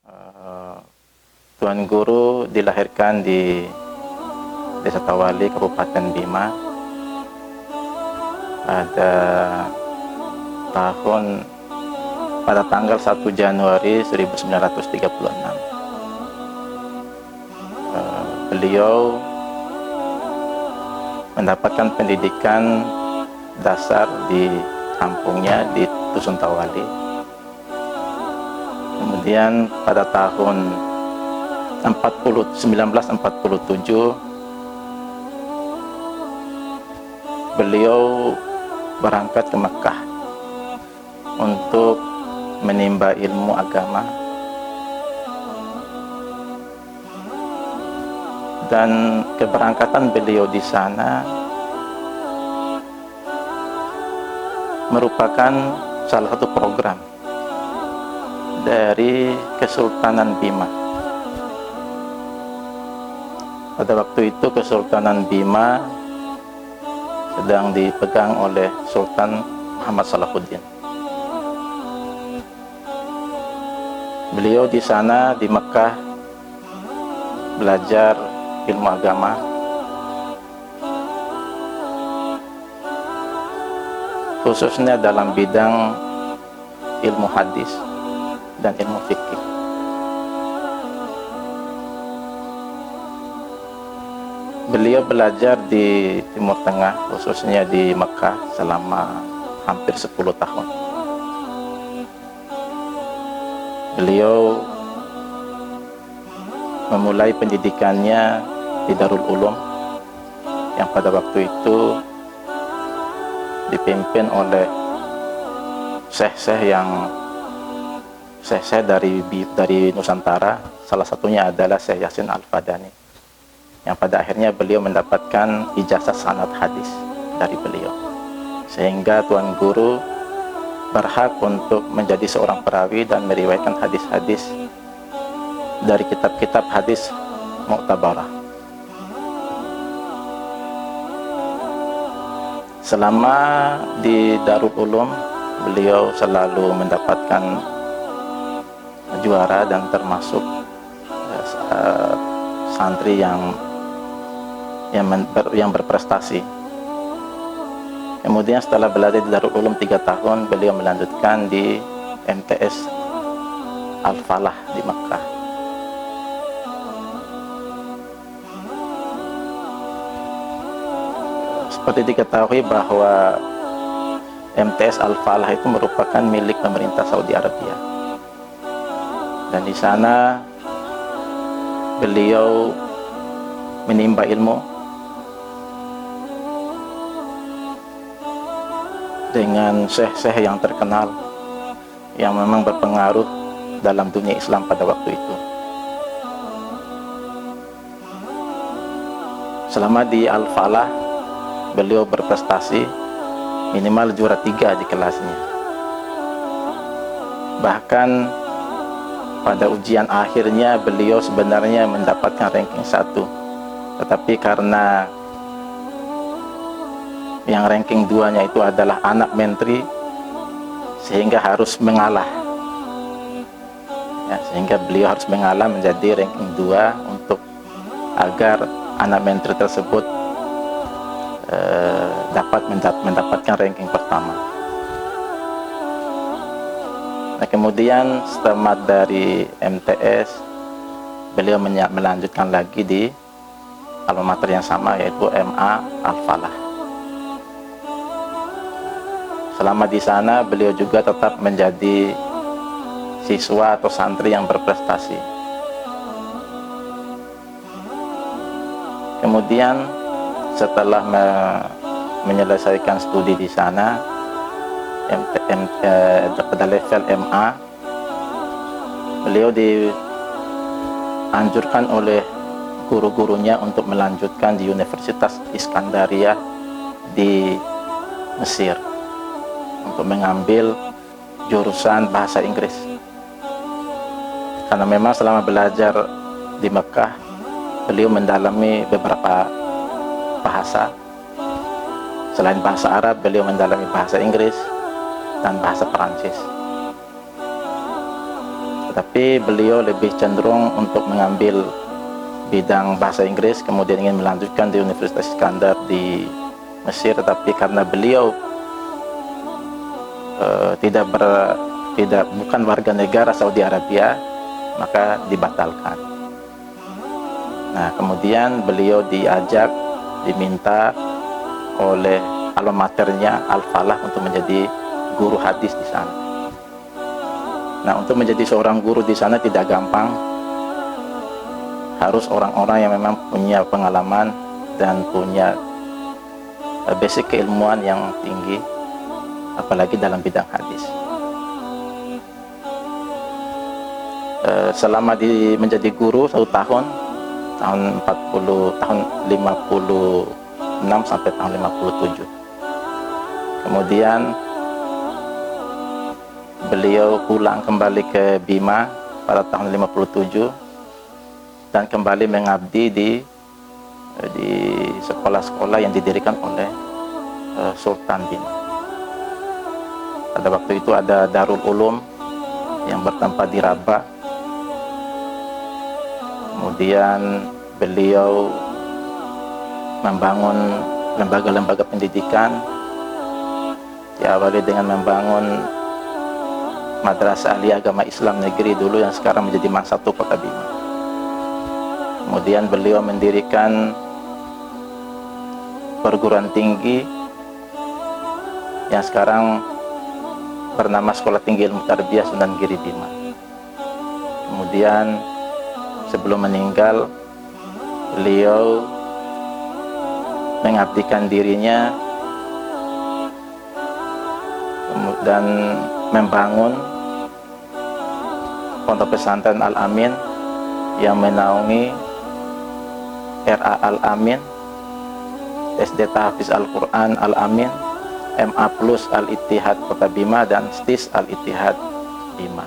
Eh, Tuan Guru dilahirkan di Desa Tawali, Kabupaten Bima tahun pada tanggal 1 Januari 1936. Beliau mendapatkan pendidikan dasar di kampungnya di Dusun Tawali. Kemudian pada tahun 1947 beliau berangkat ke Mekah untuk menimba ilmu agama, dan keberangkatan beliau di sana merupakan salah satu program dari Kesultanan Bima. Pada waktu itu Kesultanan Bima sedang dipegang oleh Sultan Muhammad Salahuddin. Beliau di sana di Mekah belajar ilmu agama, khususnya dalam bidang ilmu hadis dan ilmu fikih. Beliau belajar di Timur Tengah, khususnya di Mekah, selama hampir 10 tahun. Beliau memulai pendidikannya di Darul Ulum yang pada waktu itu dipimpin oleh syekh-syekh dari Nusantara. Salah satunya adalah Syekh Yasin Al-Fadani, yang pada akhirnya beliau mendapatkan ijazah sanad hadis dari beliau, sehingga Tuan Guru berhak untuk menjadi seorang perawi dan meriwayatkan hadis-hadis dari kitab-kitab hadis mu'tabarah. Selama di Darul Ulum, beliau selalu mendapatkan juara dan termasuk santri yang berprestasi. Kemudian setelah belajar di Darul Ulum 3 tahun, beliau melanjutkan di MTS Al-Falah di Makkah. Seperti diketahui bahwa MTS Al-Falah itu merupakan milik pemerintah Saudi Arabia, dan di sana beliau menimba ilmu dengan syekh-syekh yang terkenal yang memang berpengaruh dalam dunia Islam pada waktu itu. Selama di Al-Falah, beliau berprestasi, minimal juara 3 di kelasnya. Bahkan pada ujian akhirnya beliau sebenarnya mendapatkan ranking 1, tetapi karena yang ranking 2-nya itu adalah anak menteri, sehingga harus mengalah. Sehingga beliau harus mengalah menjadi ranking 2 untuk agar anak menteri tersebut dapat mendapatkan ranking pertama. Nah, kemudian setelah dari MTS, beliau melanjutkan lagi di alma mater yang sama, yaitu MA Al-Falah. Selama di sana, beliau juga tetap menjadi siswa atau santri yang berprestasi. Kemudian setelah menyelesaikan studi di sana pada level MA, beliau dianjurkan oleh guru-gurunya untuk melanjutkan di Universitas Iskandaria di Mesir untuk mengambil jurusan bahasa Inggris, karena memang selama belajar di Mekah beliau mendalami beberapa bahasa. Selain bahasa Arab, beliau mendalami bahasa Inggris dan bahasa Perancis. Tapi beliau lebih cenderung untuk mengambil bidang bahasa Inggris, kemudian ingin melanjutkan di Universitas Iskandar di Mesir, tetapi karena beliau bukan warga negara Saudi Arabia, maka dibatalkan. Nah, kemudian beliau diminta oleh alma maternya Al-Falah untuk menjadi guru hadis di sana. Nah, untuk menjadi seorang guru di sana tidak gampang. Harus orang-orang yang memang punya pengalaman dan punya basic keilmuan yang tinggi, apalagi dalam bidang hadis. Selama menjadi guru 1 tahun, tahun 56 sampai tahun 57. Kemudian beliau pulang kembali ke Bima pada tahun 57 dan kembali mengabdi di sekolah-sekolah yang didirikan oleh Sultan Bima. Pada waktu itu ada Darul Ulum yang bertempat di Rabah. Kemudian beliau membangun lembaga-lembaga pendidikan, diawali dengan membangun Madrasah Ahli Agama Islam Negeri dulu yang sekarang menjadi MAN 1 Kota Bima. Kemudian beliau mendirikan perguruan tinggi yang sekarang bernama Sekolah Tinggi Ilmu Tarbiyah Sunan Giri Bima. Kemudian sebelum meninggal, beliau mengabdikan dirinya dan membangun Pondok Pesantren Al-Amin yang menaungi RA Al-Amin, SD Tahfiz Al-Quran Al-Amin, MA Plus Al-Ittihad Kota Bima, dan STIS Al-Ittihad Bima.